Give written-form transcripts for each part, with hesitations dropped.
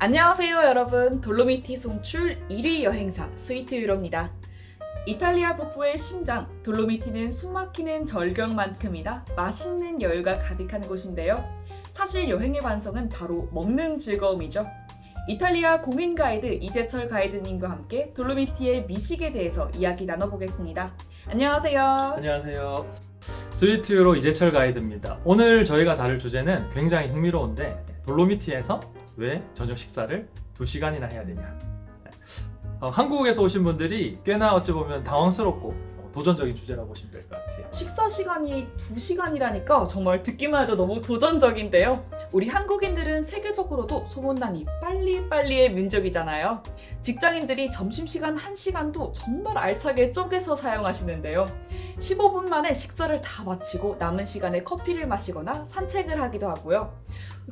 안녕하세요 여러분. 돌로미티 송출 1위 여행사 스위트 유로입니다. 이탈리아 북부의 심장 돌로미티는 숨막히는 절경만큼이나 맛있는 여유가 가득한 곳인데요. 사실 여행의 완성은 바로 먹는 즐거움이죠. 이탈리아 공인 가이드 이재철 가이드님과 함께 돌로미티의 미식에 대해서 이야기 나눠보겠습니다. 안녕하세요. 안녕하세요. 스위트 유로 이재철 가이드입니다. 오늘 저희가 다룰 주제는 굉장히 흥미로운데 돌로미티에서 왜 저녁 식사를 2시간이나 해야 되냐. 한국에서 오신 분들이 꽤나 어찌 보면 당황스럽고 도전적인 주제라고 보시면 될 것 같아요. 식사 시간이 2시간이라니까 정말 듣기만 해도 너무 도전적인데요. 우리 한국인들은 세계적으로도 소문난 이 빨리빨리의 민족이잖아요. 직장인들이 점심시간 1시간도 정말 알차게 쪼개서 사용하시는데요. 15분 만에 식사를 다 마치고 남은 시간에 커피를 마시거나 산책을 하기도 하고요.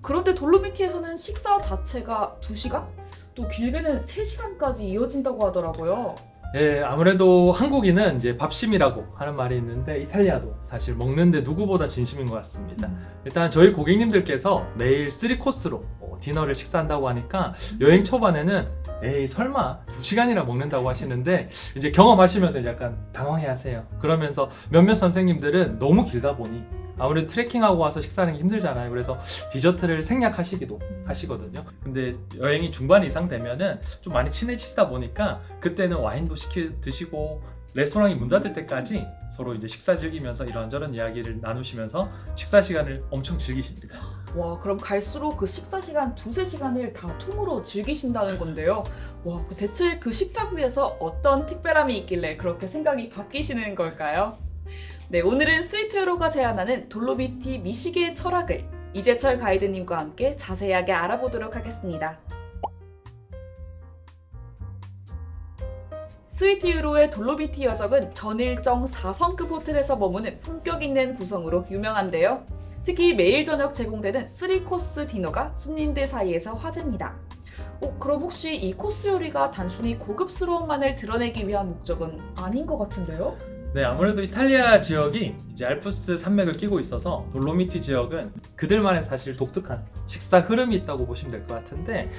그런데 돌로미티에서는 식사 자체가 2시간? 또 길게는 3시간까지 이어진다고 하더라고요. 예, 아무래도 한국인은 이제 밥심이라고 하는 말이 있는데 이탈리아도 사실 먹는데 누구보다 진심인 것 같습니다. 일단 저희 고객님들께서 매일 3코스로 디너를 식사한다고 하니까 여행 초반에는 에이 설마 2시간이나 먹는다고 하시는데 이제 경험하시면서 약간 당황해 하세요. 그러면서 몇몇 선생님들은 너무 길다 보니 아무래도 트레킹하고 와서 식사하는 게 힘들잖아요. 그래서 디저트를 생략하시기도 하시거든요. 근데 여행이 중반 이상 되면은 좀 많이 친해지시다 보니까 그때는 와인도 드시고 레스토랑이 문 닫을 때까지 서로 이제 식사 즐기면서 이런저런 이야기를 나누시면서 식사 시간을 엄청 즐기십니다. 와, 그럼 갈수록 그 식사 시간 2-3시간을 다 통으로 즐기신다는 건데요. 와, 대체 그 식탁 위에서 어떤 특별함이 있길래 그렇게 생각이 바뀌시는 걸까요? 네, 오늘은 스위트 유로가 제안하는 돌로미티 미식의 철학을 이재철 가이드님과 함께 자세하게 알아보도록 하겠습니다. 스위트 유로의 돌로미티 여정은 전일정 4성급 호텔에서 머무는 품격 있는 구성으로 유명한데요. 특히 매일 저녁 제공되는 3코스 디너가 손님들 사이에서 화제입니다. 그럼 혹시 이 코스 요리가 단순히 고급스러움만을 드러내기 위한 목적은 아닌 것 같은데요? 네, 아무래도 이탈리아 지역이 이제 알프스 산맥을 끼고 있어서 돌로미티 지역은 그들만의 사실 독특한 식사 흐름이 있다고 보시면 될 것 같은데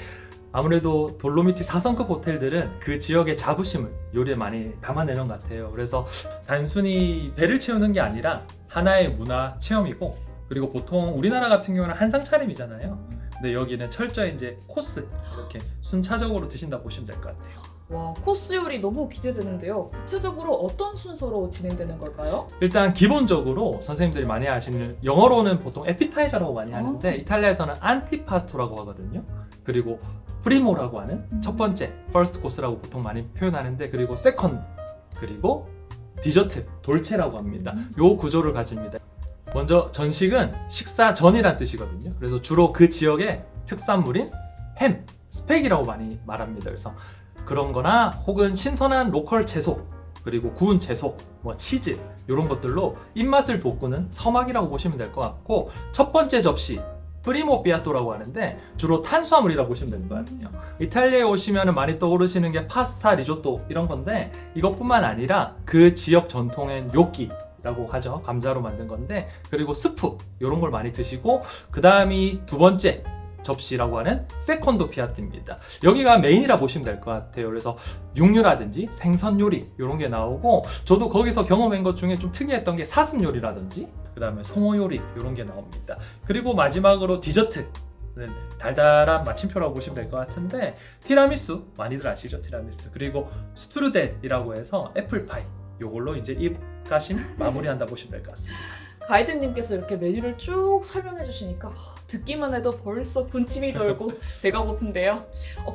아무래도 돌로미티 4성급 호텔들은 그 지역의 자부심을 요리에 많이 담아내는 것 같아요. 그래서 단순히 배를 채우는 게 아니라 하나의 문화 체험이고 그리고 보통 우리나라 같은 경우는 한상 차림이잖아요. 근데 여기는 철저히 이제 코스 이렇게 순차적으로 드신다 보시면 될 것 같아요. 와, 코스 요리 너무 기대되는데요. 구체적으로 어떤 순서로 진행되는 걸까요? 일단 기본적으로 선생님들이 많이 아시는 영어로는 보통 에피타이저라고 많이 하는데 이탈리아에서는 안티파스토라고 하거든요. 그리고 프리모라고 하는 첫 번째 퍼스트 코스라고 보통 많이 표현하는데 그리고 세컨드 그리고 디저트 돌체라고 합니다. 요 구조를 가집니다. 먼저 전식은 식사 전이란 뜻이거든요. 그래서 주로 그 지역의 특산물인 햄, 스펙이라고 많이 말합니다. 그래서 그런 거나 혹은 신선한 로컬 채소 그리고 구운 채소, 치즈 이런 것들로 입맛을 돋구는 서막이라고 보시면 될 것 같고 첫 번째 접시 프리모 삐아토라고 하는데 주로 탄수화물이라고 보시면 되는 것 같아요. 이탈리아에 오시면 많이 떠오르시는 게 파스타, 리조또 이런 건데 이것뿐만 아니라 그 지역 전통의 뇨끼라고 하죠. 감자로 만든 건데 그리고 스프 이런 걸 많이 드시고 그 다음이 두 번째 접시라고 하는 세컨도 피아트입니다. 여기가 메인이라 보시면 될 것 같아요. 그래서 육류라든지 생선 요리 이런 게 나오고 저도 거기서 경험한 것 중에 좀 특이했던 게 사슴 요리라든지 그 다음에 송어 요리 이런 게 나옵니다. 그리고 마지막으로 디저트는 달달한 마침표라고 보시면 될 것 같은데 티라미수 많이들 아시죠? 티라미수 그리고 스트루델이라고 해서 애플파이 요걸로 이제 입가심 마무리한다 보시면 될 것 같습니다. 가이드님께서 이렇게 메뉴를 쭉 설명해 주시니까 듣기만 해도 벌써 군침이 돌고 배가 고픈데요.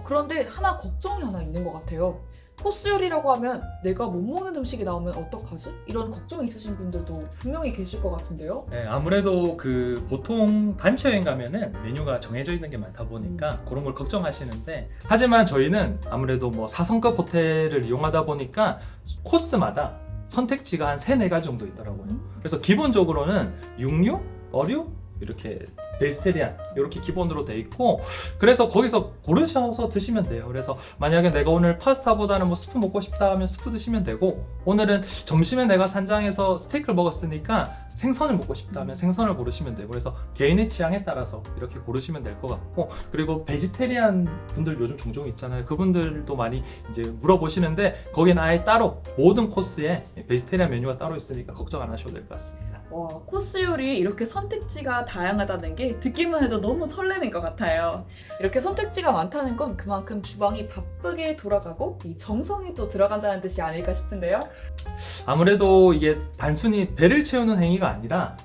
그런데 걱정이 하나 있는 것 같아요. 코스 요리라고 하면 내가 못 먹는 음식이 나오면 어떡하지? 이런 걱정이 있으신 분들도 분명히 계실 것 같은데요. 네, 아무래도 보통 단체 여행 가면은 메뉴가 정해져 있는 게 많다 보니까 그런 걸 걱정하시는데 하지만 저희는 아무래도 4성급 호텔을 이용하다 보니까 코스마다 선택지가 한 3-4가지 정도 있더라고요. 그래서 기본적으로는 육류, 어류, 이렇게 베지테리안 이렇게 기본으로 돼 있고 그래서 거기서 고르셔서 드시면 돼요. 그래서 만약에 내가 오늘 파스타보다는 스프 먹고 싶다 하면 스프 드시면 되고 오늘은 점심에 내가 산장에서 스테이크를 먹었으니까 생선을 먹고 싶다면 생선을 고르시면 되고, 그래서 개인의 취향에 따라서 이렇게 고르시면 될 것 같고, 그리고 베지테리안 분들 요즘 종종 있잖아요. 그분들도 많이 이제 물어보시는데 거기는 아예 따로 모든 코스에 베지테리안 메뉴가 따로 있으니까 걱정 안 하셔도 될 것 같습니다. 와, 코스 요리 이렇게 선택지가 다양하다는 게 듣기만 해도 너무 설레는 것 같아요. 이렇게 선택지가 많다는 건 그만큼 주방이 바쁘게 돌아가고 이 정성이 또 들어간다는 뜻이 아닐까 싶은데요. 아무래도 이게 단순히 배를 채우는 행위가 아니라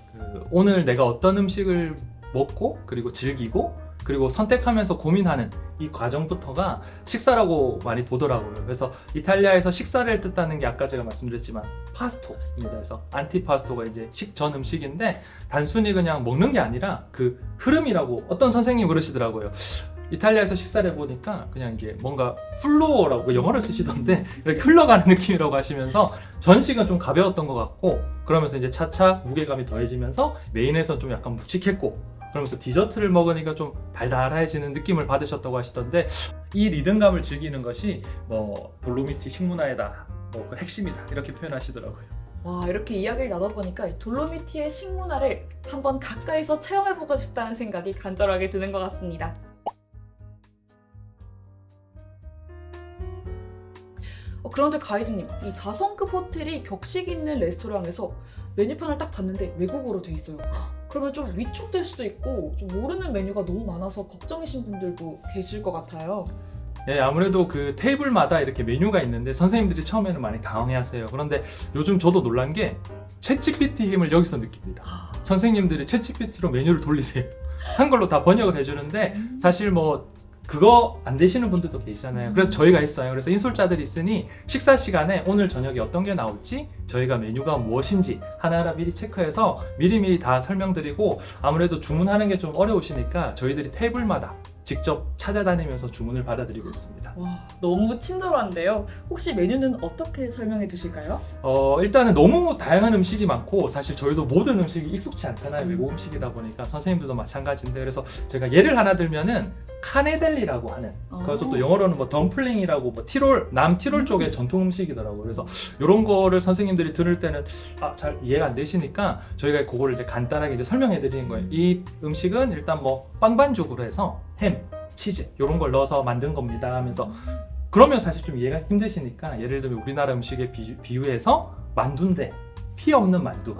오늘 내가 어떤 음식을 먹고 그리고 즐기고 그리고 선택하면서 고민하는 이 과정부터가 식사라고 많이 보더라고요. 그래서 이탈리아에서 식사를 뜻하는 게 아까 제가 말씀드렸지만 파스토입니다. 그래서 안티파스토가 이제 식전 음식인데 단순히 그냥 먹는 게 아니라 그 흐름이라고 어떤 선생님이 그러시더라고요. 이탈리아에서 식사를 해보니까 그냥 이게 뭔가 플로어라고 영어를 쓰시던데 이렇게 흘러가는 느낌이라고 하시면서 전식은 좀 가벼웠던 것 같고, 그러면서 이제 차차 무게감이 더해지면서 메인에서 좀 약간 묵직했고, 그러면서 디저트를 먹으니까 좀 달달해지는 느낌을 받으셨다고 하시던데, 이 리듬감을 즐기는 것이 뭐 돌로미티 식문화에다 뭐 그 핵심이다 이렇게 표현하시더라고요. 와, 이렇게 이야기를 나눠보니까 이 돌로미티의 식문화를 한번 가까이서 체험해보고 싶다는 생각이 간절하게 드는 것 같습니다. 그런데 가이드님, 이 4성급 호텔이 격식 있는 레스토랑에서 메뉴판을 딱 봤는데 외국어로 돼 있어요. 그러면 좀 위축될 수도 있고 좀 모르는 메뉴가 너무 많아서 걱정이신 분들도 계실 것 같아요. 예, 아무래도 그 테이블마다 이렇게 메뉴가 있는데 선생님들이 처음에는 많이 당황해하세요. 그런데 요즘 저도 놀란 게 챗GPT 힘을 여기서 느낍니다. 선생님들이 챗GPT로 메뉴를 돌리세요. 한글로 다 번역을 해주는데 사실 뭐 그거 안 되시는 분들도 계시잖아요. 그래서 저희가 있어요. 그래서 인솔자들이 있으니 식사 시간에 오늘 저녁에 어떤 게 나올지, 저희가 메뉴가 무엇인지 하나하나 미리 체크해서 미리미리 다 설명드리고, 아무래도 주문하는 게 좀 어려우시니까 저희들이 테이블마다 직접 찾아다니면서 주문을 받아드리고 있습니다. 와, 너무 친절한데요. 혹시 메뉴는 어떻게 설명해 주실까요? 일단은 너무 다양한 음식이 많고 사실 저희도 모든 음식이 익숙치 않잖아요. 외국 음식이다 보니까 선생님들도 마찬가지인데, 그래서 제가 예를 하나 들면은 카네델리라고 하는, 그래서 또 영어로는 뭐 덤플링이라고, 뭐 티롤, 남티롤 쪽의 전통 음식이더라고요. 그래서 이런 거를 선생님들이 들을 때는 잘 이해가 안 되시니까 저희가 그거를 이제 간단하게 이제 설명해 드리는 거예요. 이 음식은 일단 뭐 빵반죽으로 해서 햄, 치즈 이런 걸 넣어서 만든 겁니다 하면서, 그러면 사실 좀 이해가 힘드시니까 예를 들면 우리나라 음식에 비유해서 만두인데 피 없는 만두,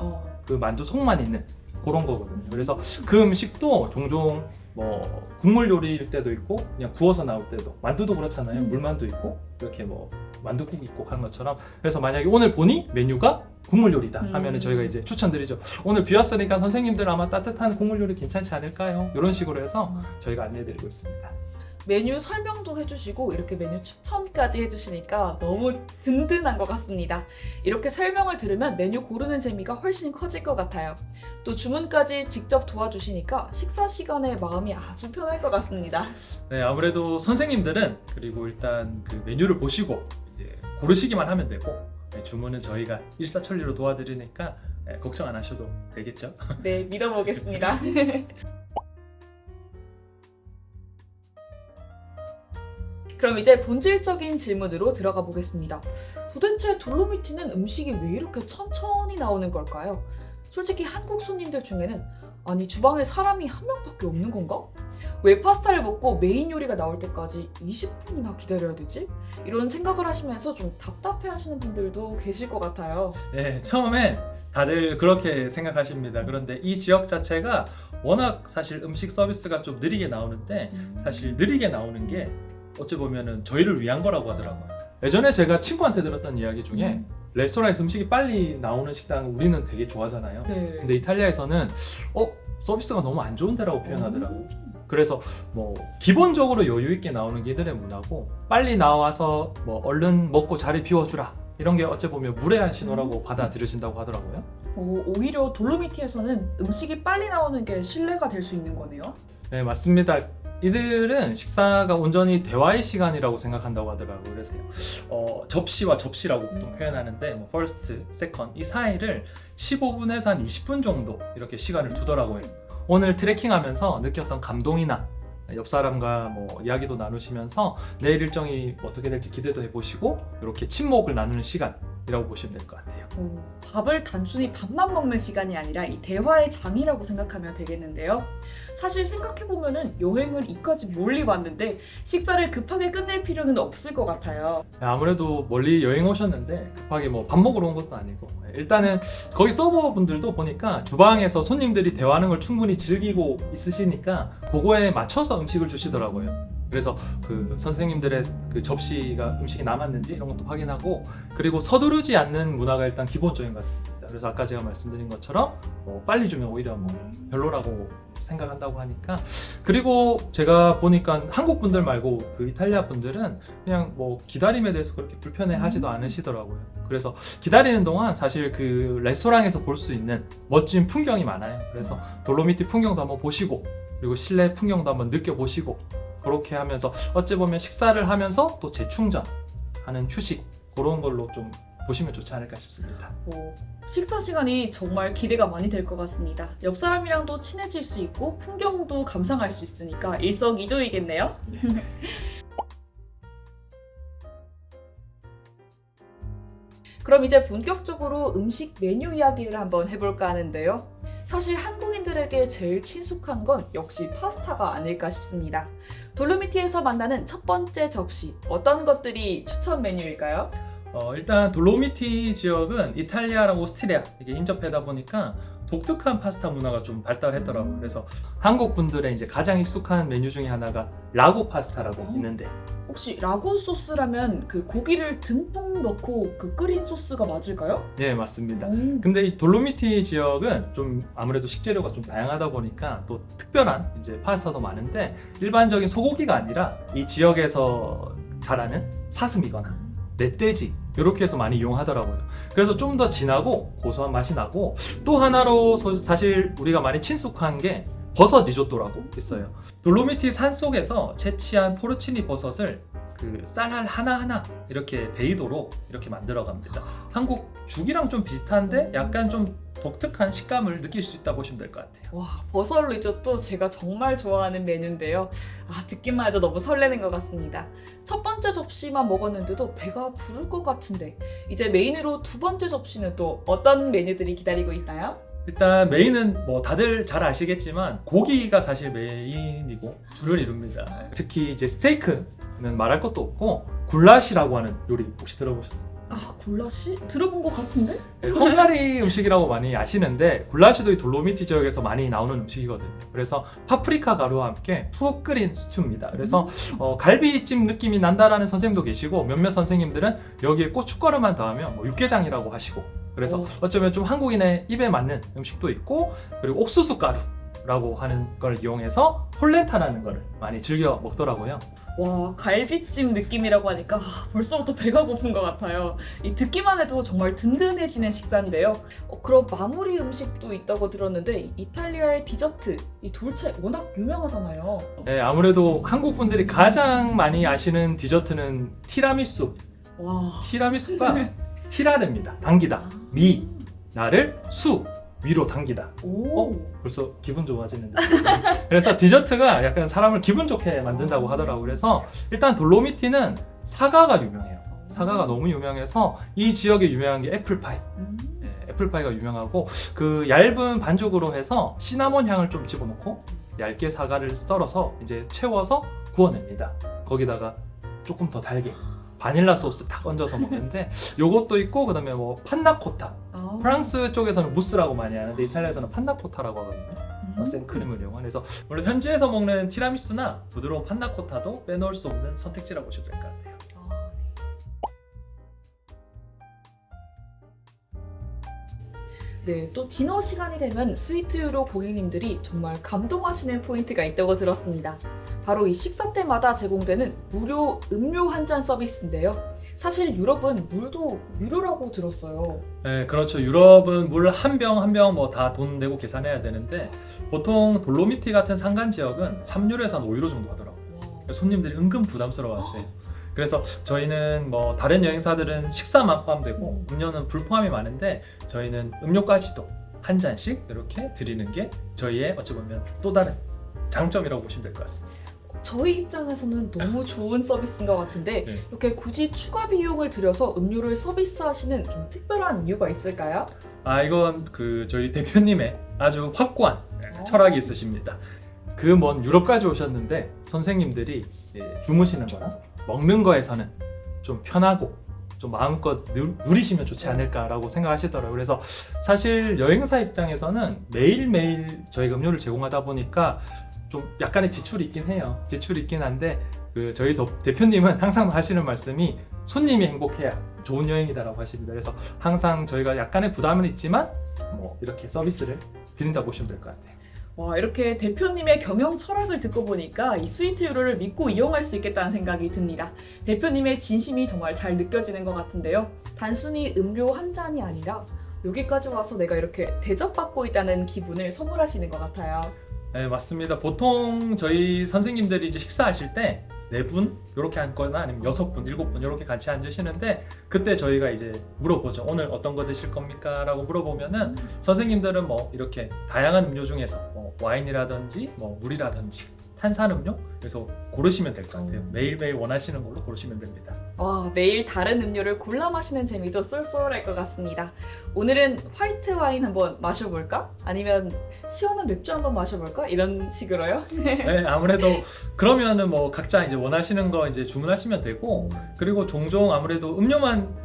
그 만두 속만 있는 그런 거거든요. 그래서 그 음식도 종종 뭐 국물 요리일 때도 있고 그냥 구워서 나올 때도, 만두도 그렇잖아요. 물만두 있고 이렇게 뭐 만두국 있고 하는 것처럼. 그래서 만약에 오늘 보니 메뉴가 국물 요리다 하면은 저희가 이제 추천드리죠. 오늘 비 왔으니까 선생님들 아마 따뜻한 국물 요리 괜찮지 않을까요? 이런 식으로 해서 저희가 안내해드리고 있습니다. 메뉴 설명도 해주시고 이렇게 메뉴 추천까지 해주시니까 너무 든든한 것 같습니다. 이렇게 설명을 들으면 메뉴 고르는 재미가 훨씬 커질 것 같아요. 또 주문까지 직접 도와주시니까 식사 시간에 마음이 아주 편할 것 같습니다. 네, 아무래도 선생님들은 그리고 일단 그 메뉴를 보시고 이제 고르시기만 하면 되고, 주문은 저희가 일사천리로 도와드리니까 걱정 안 하셔도 되겠죠? 네, 믿어보겠습니다. 그럼 이제 본질적인 질문으로 들어가 보겠습니다. 도대체 돌로미티는 음식이 왜 이렇게 천천히 나오는 걸까요? 솔직히 한국 손님들 중에는 아니 주방에 사람이 한 명밖에 없는 건가? 왜 파스타를 먹고 메인 요리가 나올 때까지 20분이나 기다려야 되지? 이런 생각을 하시면서 좀 답답해 하시는 분들도 계실 것 같아요. 네, 처음엔 다들 그렇게 생각하십니다. 그런데 이 지역 자체가 워낙 사실 음식 서비스가 좀 느리게 나오는데, 사실 느리게 나오는 게 어찌 보면은 저희를 위한 거라고 하더라고요. 예전에 제가 친구한테 들었던 이야기 중에 레스토랑에서 음식이 빨리 나오는 식당은 우리는 되게 좋아하잖아요. 네. 근데 이탈리아에서는 서비스가 너무 안 좋은 데라고 표현하더라고요. 그래서 뭐 기본적으로 여유 있게 나오는 게 이들의 문화고, 빨리 나와서 뭐 얼른 먹고 자리 비워주라 이런 게 어찌 보면 무례한 신호라고 받아들여진다고 하더라고요. 오히려 돌로미티에서는 음식이 빨리 나오는 게 신뢰가 될 수 있는 거네요. 네, 맞습니다. 이들은 식사가 온전히 대화의 시간이라고 생각한다고 하더라고요. 그래서 접시와 접시라고 보통 표현하는데 뭐 first, second 이 사이를 15분에서 한 20분 정도 이렇게 시간을 두더라고요. 오늘 트레킹하면서 느꼈던 감동이나 옆 사람과 뭐 이야기도 나누시면서 내일 일정이 어떻게 될지 기대도 해보시고 이렇게 친목을 나누는 시간, 시간이라고 보시면 될 것 같아요. 밥을 단순히 밥만 먹는 시간이 아니라 이 대화의 장이라고 생각하면 되겠는데요. 사실 생각해보면은 여행을 이까지 멀리 왔는데 식사를 급하게 끝낼 필요는 없을 것 같아요. 아무래도 멀리 여행 오셨는데 급하게 뭐 밥 먹으러 온 것도 아니고 일단은 거기 서버분들도 보니까 주방에서 손님들이 대화하는 걸 충분히 즐기고 있으시니까 그거에 맞춰서 음식을 주시더라고요. 그래서 그 선생님들의 그 접시가 음식이 남았는지 이런 것도 확인하고, 그리고 서두르지 않는 문화가 일단 기본적인 것 같습니다. 그래서 아까 제가 말씀드린 것처럼 빨리 주면 오히려 뭐 별로라고 생각한다고 하니까. 그리고 제가 보니까 한국 분들 말고 그 이탈리아 분들은 그냥 뭐 기다림에 대해서 그렇게 불편해하지도 않으시더라고요. 그래서 기다리는 동안 사실 그 레스토랑에서 볼 수 있는 멋진 풍경이 많아요. 그래서 돌로미티 풍경도 한번 보시고, 그리고 실내 풍경도 한번 느껴보시고, 그렇게 하면서 어찌 보면 식사를 하면서 또 재충전하는 휴식, 그런 걸로 좀 보시면 좋지 않을까 싶습니다. 식사 시간이 정말 기대가 많이 될 것 같습니다. 옆 사람이랑도 친해질 수 있고 풍경도 감상할 수 있으니까 일석이조이겠네요. 그럼 이제 본격적으로 음식 메뉴 이야기를 한번 해볼까 하는데요. 사실 한국인들에게 제일 친숙한 건 역시 파스타가 아닐까 싶습니다. 돌로미티에서 만나는 첫 번째 접시, 어떤 것들이 추천 메뉴일까요? 일단 돌로미티 지역은 이탈리아랑 오스트리아 이게 인접하다 보니까 독특한 파스타 문화가 좀 발달했더라고요. 그래서 한국 분들의 이제 가장 익숙한 메뉴 중에 하나가 라구 파스타라고 있는데, 혹시 라구 소스라면 그 고기를 듬뿍 넣고 그 끓인 소스가 맞을까요? 네, 맞습니다. 근데 이 돌로미티 지역은 좀 아무래도 식재료가 좀 다양하다 보니까 또 특별한 이제 파스타도 많은데, 일반적인 소고기가 아니라 이 지역에서 자라는 사슴이거나 멧돼지 이렇게 해서 많이 이용하더라고요. 그래서 좀 더 진하고 고소한 맛이 나고, 또 하나로 사실 우리가 많이 친숙한 게 버섯 리조또라고 있어요. 돌로미티 산속에서 채취한 포르치니 버섯을 그 쌀알 하나하나 이렇게 베이도로 이렇게 만들어 갑니다. 한국 죽이랑 좀 비슷한데 약간 좀 독특한 식감을 느낄 수 있다 보시면 될 것 같아요. 와, 버섯 리조또 제가 정말 좋아하는 메뉴인데요. 듣기만 해도 너무 설레는 것 같습니다. 첫 번째 접시만 먹었는데도 배가 부를 것 같은데, 이제 메인으로 두 번째 접시는 또 어떤 메뉴들이 기다리고 있나요? 일단 메인은 뭐 다들 잘 아시겠지만 고기가 사실 메인이고 주를 이룹니다. 특히 이제 스테이크는 말할 것도 없고, 굴라시라고 하는 요리 혹시 들어보셨어요? 굴라시? 들어본 것 같은데? 네, 헝가리 음식이라고 많이 아시는데 굴라시도 이 돌로미티 지역에서 많이 나오는 음식이거든요. 그래서 파프리카 가루와 함께 푹 끓인 스튜입니다. 그래서 갈비찜 느낌이 난다라는 선생님도 계시고, 몇몇 선생님들은 여기에 고춧가루만 더하면 뭐 육개장이라고 하시고, 그래서 어쩌면 좀 한국인의 입에 맞는 음식도 있고, 그리고 옥수수 가루라고 하는 걸 이용해서 폴렌타라는 걸 많이 즐겨 먹더라고요. 와, 갈비찜 느낌이라고 하니까 벌써부터 배가 고픈 것 같아요. 이 듣기만 해도 정말 든든해지는 식사인데요. 그럼 마무리 음식도 있다고 들었는데, 이탈리아의 디저트, 이 돌체 워낙 유명하잖아요. 네, 아무래도 한국 분들이 가장 많이 아시는 디저트는 티라미수. 와, 티라미수가 티라르입니다. 당기다. 미, 나를, 수, 위로 당기다. 벌써 기분 좋아지는데. 그래서 디저트가 약간 사람을 기분 좋게 만든다고 하더라고요. 그래서 일단 돌로미티는 사과가 유명해요. 사과가 너무 유명해서 이 지역에 유명한 게 애플파이. 네, 애플파이가 유명하고, 그 얇은 반죽으로 해서 시나몬 향을 좀 집어넣고 얇게 사과를 썰어서 이제 채워서 구워냅니다. 거기다가 조금 더 달게 바닐라 소스 탁 얹어서 먹는데, 요것도 있고, 그다음에 뭐 판나코타. 프랑스 쪽에서는 무스라고 많이 하는데 이탈리아에서는 판나코타라고 하거든요. 생크림을 이용한. 그래서 물론 현지에서 먹는 티라미수나 부드러운 판나코타도 빼놓을 수 없는 선택지라고 보시면 될 것 같아요. 네, 또 디너 시간이 되면 스위트유로 고객님들이 정말 감동하시는 포인트가 있다고 들었습니다. 바로 이 식사 때마다 제공되는 무료 음료 한 잔 서비스인데요. 사실 유럽은 물도 유료라고 들었어요. 네, 그렇죠. 유럽은 물 한 병 한 병 뭐 다 돈 내고 계산해야 되는데, 보통 돌로미티 같은 산간 지역은 3유로에서 한 5유로 정도 하더라고요. 손님들이 은근 부담스러워하세요. 그래서 저희는 뭐 다른 여행사들은 식사만 포함되고 음료는 불포함이 많은데, 저희는 음료까지도 한 잔씩 이렇게 드리는 게 저희의 어찌 보면 또 다른 장점이라고 보시면 될 것 같습니다. 저희 입장에서는 너무 좋은 서비스인 것 같은데 네. 이렇게 굳이 추가 비용을 들여서 음료를 서비스하시는 좀 특별한 이유가 있을까요? 이건 저희 대표님의 아주 확고한 어. 철학이 있으십니다. 그 먼 유럽까지 오셨는데 선생님들이 주무시는 거나 먹는 거에서는 좀 편하고 좀 마음껏 누리시면 좋지 않을까라고 생각하시더라고요. 그래서 사실 여행사 입장에서는 매일매일 저희가 음료를 제공하다 보니까 좀 약간의 지출이 있긴 해요. 지출이 있긴 한데 저희 대표님은 항상 하시는 말씀이 손님이 행복해야 좋은 여행이다라고 하십니다. 그래서 항상 저희가 약간의 부담은 있지만 뭐 이렇게 서비스를 드린다고 보시면 될 것 같아요. 와, 이렇게 대표님의 경영 철학을 듣고 보니까 이 스위트 유로를 믿고 이용할 수 있겠다는 생각이 듭니다. 대표님의 진심이 정말 잘 느껴지는 것 같은데요. 단순히 음료 한 잔이 아니라 여기까지 와서 내가 이렇게 대접받고 있다는 기분을 선물하시는 것 같아요. 네, 맞습니다. 보통 저희 선생님들이 이제 식사하실 때 4분 이렇게 앉거나 아니면 6분, 7분 이렇게 같이 앉으시는데 그때 저희가 이제 물어보죠. 오늘 어떤 거 드실 겁니까? 라고 물어보면은 선생님들은 뭐 이렇게 다양한 음료 중에서 뭐 와인이라든지 뭐 물이라든지 탄산음료 그래서 고르시면 될 것 같아요. 매일매일 원하시는 걸로 고르시면 됩니다. 와, 매일 다른 음료를 골라 마시는 재미도 쏠쏠할 것 같습니다. 오늘은 화이트 와인 한번 마셔볼까? 아니면 시원한 맥주 한번 마셔볼까? 이런 식으로요. 네, 아무래도 그러면은 뭐 각자 이제 원하시는 거 이제 주문하시면 되고 그리고 종종 아무래도 음료만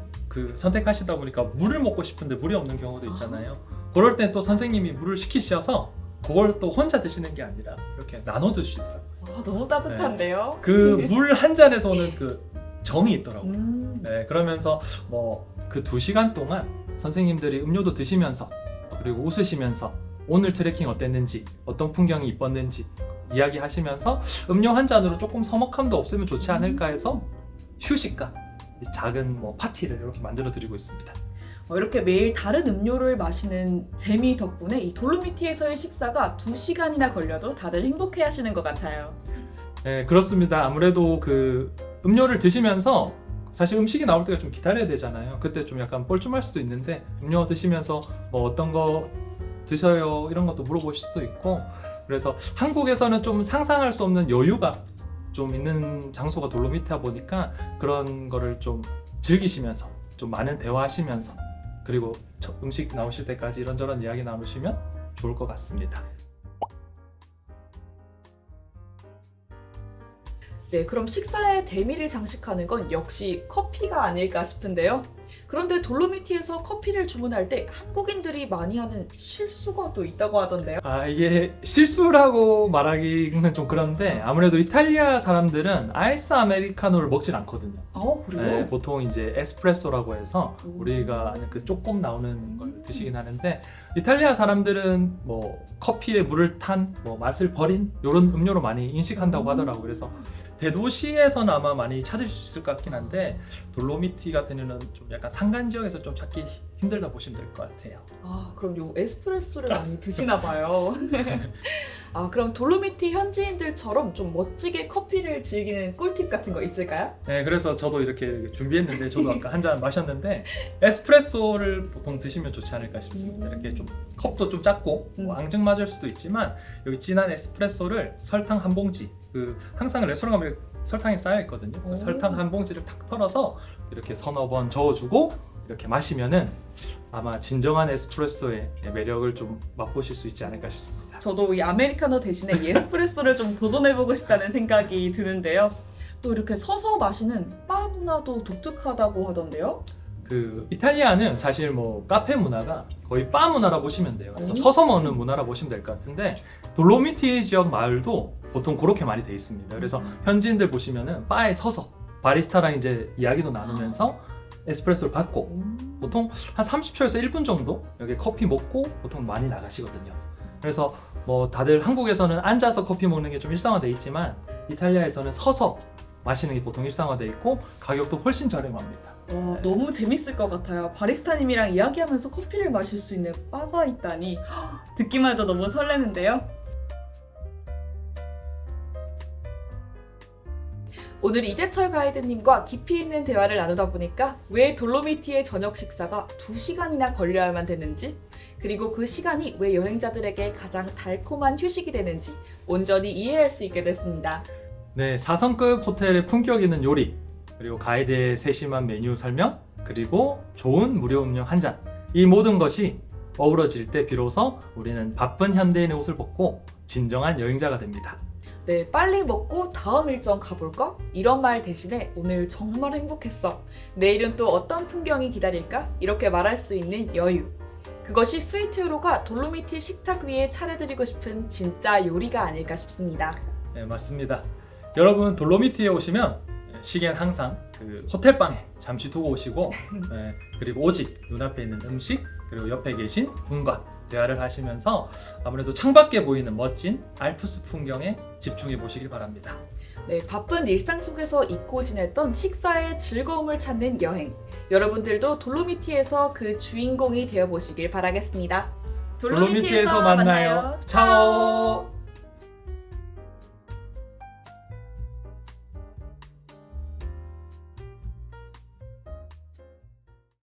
선택하시다 보니까 물을 먹고 싶은데 물이 없는 경우도 있잖아요. 그럴 땐 또 선생님이 물을 시키셔서 그걸 또 혼자 드시는 게 아니라 이렇게 나눠 드시더라고요. 와, 너무 따뜻한데요? 그 물 한 잔에서 오는 그 정이 있더라고요. 네, 그러면서 뭐 그 2시간 동안 선생님들이 음료도 드시면서 그리고 웃으시면서 오늘 트레킹 어땠는지 어떤 풍경이 이뻤는지 이야기하시면서 음료 한 잔으로 조금 서먹함도 없으면 좋지 않을까 해서 휴식과 작은 뭐 파티를 이렇게 만들어 드리고 있습니다. 이렇게 매일 다른 음료를 마시는 재미 덕분에 이 돌로미티에서의 식사가 2시간이나 걸려도 다들 행복해 하시는 것 같아요. 네, 그렇습니다. 아무래도 음료를 드시면서 사실 음식이 나올 때가 좀 기다려야 되잖아요. 그때 좀 약간 뻘쭘할 수도 있는데 음료 드시면서 뭐 어떤 거 드셔요 이런 것도 물어보실 수도 있고 그래서 한국에서는 좀 상상할 수 없는 여유가 좀 있는 장소가 돌로미티다 보니까 그런 거를 좀 즐기시면서 좀 많은 대화하시면서 그리고 음식 나오실 때까지 이런저런 이야기 나누시면 좋을 것 같습니다. 네, 그럼 식사의 대미를 장식하는 건 역시 커피가 아닐까 싶은데요. 그런데 돌로미티에서 커피를 주문할 때 한국인들이 많이 하는 실수가 또 있다고 하던데요. 이게 실수라고 말하기는 좀 그런데 아무래도 이탈리아 사람들은 아이스 아메리카노를 먹진 않거든요. 그래요? 네, 보통 이제 에스프레소라고 해서 오. 우리가 아는 조금 나오는 걸 드시긴 하는데 이탈리아 사람들은 뭐 커피에 물을 탄 뭐 맛을 버린 이런 음료로 많이 인식한다고 하더라고요. 그래서 대도시에서는 아마 많이 찾으실 수 있을 것 같긴 한데 돌로미티 같은 경우는 좀 약간 산간 지역에서 좀 찾기 힘들다 보시면 될 것 같아요. 그럼 요 에스프레소를 많이 드시나 봐요. 그럼 돌로미티 현지인들처럼 좀 멋지게 커피를 즐기는 꿀팁 같은 거 있을까요? 네, 그래서 저도 이렇게 준비했는데 저도 아까 한 잔 마셨는데 에스프레소를 보통 드시면 좋지 않을까 싶습니다. 이렇게 좀 컵도 좀 작고 뭐 앙증맞을 수도 있지만 여기 진한 에스프레소를 설탕 한 봉지 항상 레스토랑 가면 설탕이 쌓여 있거든요. 그 설탕 한 봉지를 탁 털어서 이렇게 서너 번 저어주고 이렇게 마시면은 아마 진정한 에스프레소의 매력을 좀 맛보실 수 있지 않을까 싶습니다. 저도 이 아메리카노 대신에 이 에스프레소를 좀 도전해보고 싶다는 생각이 드는데요. 또 이렇게 서서 마시는 바 문화도 독특하다고 하던데요. 이탈리아는 사실 뭐 카페 문화가 거의 바 문화라 보시면 돼요. 그래서 서서 먹는 문화라 보시면 될 것 같은데 돌로미티 지역 마을도 보통 그렇게 많이 돼 있습니다. 그래서 현지인들 보시면은 바에 서서 바리스타랑 이제 이야기도 나누면서 에스프레소를 받고 보통 한 30초에서 1분 정도 여기 커피 먹고 보통 많이 나가시거든요. 그래서 뭐 다들 한국에서는 앉아서 커피 먹는 게 좀 일상화돼 있지만 이탈리아에서는 서서 마시는 게 보통 일상화돼 있고 가격도 훨씬 저렴합니다. 너무 재밌을 것 같아요. 바리스타님이랑 이야기하면서 커피를 마실 수 있는 바가 있다니 듣기만 해도 너무 설레는데요. 오늘 이재철 가이드님과 깊이 있는 대화를 나누다 보니까 왜 돌로미티의 저녁 식사가 2시간이나 걸려야만 되는지 그리고 그 시간이 왜 여행자들에게 가장 달콤한 휴식이 되는지 온전히 이해할 수 있게 됐습니다. 네, 4성급 호텔의 품격 있는 요리, 그리고 가이드의 세심한 메뉴 설명, 그리고 좋은 무료 음료 한 잔. 이 모든 것이 어우러질 때 비로소 우리는 바쁜 현대인의 옷을 벗고 진정한 여행자가 됩니다. 네, 빨리 먹고 다음 일정 가볼까? 이런 말 대신에 오늘 정말 행복했어. 내일은 또 어떤 풍경이 기다릴까? 이렇게 말할 수 있는 여유. 그것이 스위트유로가 돌로미티 식탁 위에 차려드리고 싶은 진짜 요리가 아닐까 싶습니다. 네, 맞습니다. 여러분 돌로미티에 오시면 시계는 항상 그 호텔방에 잠시 두고 오시고 그리고 오직 눈앞에 있는 음식 그리고 옆에 계신 분과 대화를 하시면서 아무래도 창밖에 보이는 멋진 알프스 풍경에 집중해 보시길 바랍니다. 네, 바쁜 일상 속에서 잊고 지냈던 식사의 즐거움을 찾는 여행. 여러분들도 돌로미티에서 그 주인공이 되어보시길 바라겠습니다. 돌로미티에서 만나요. 차오!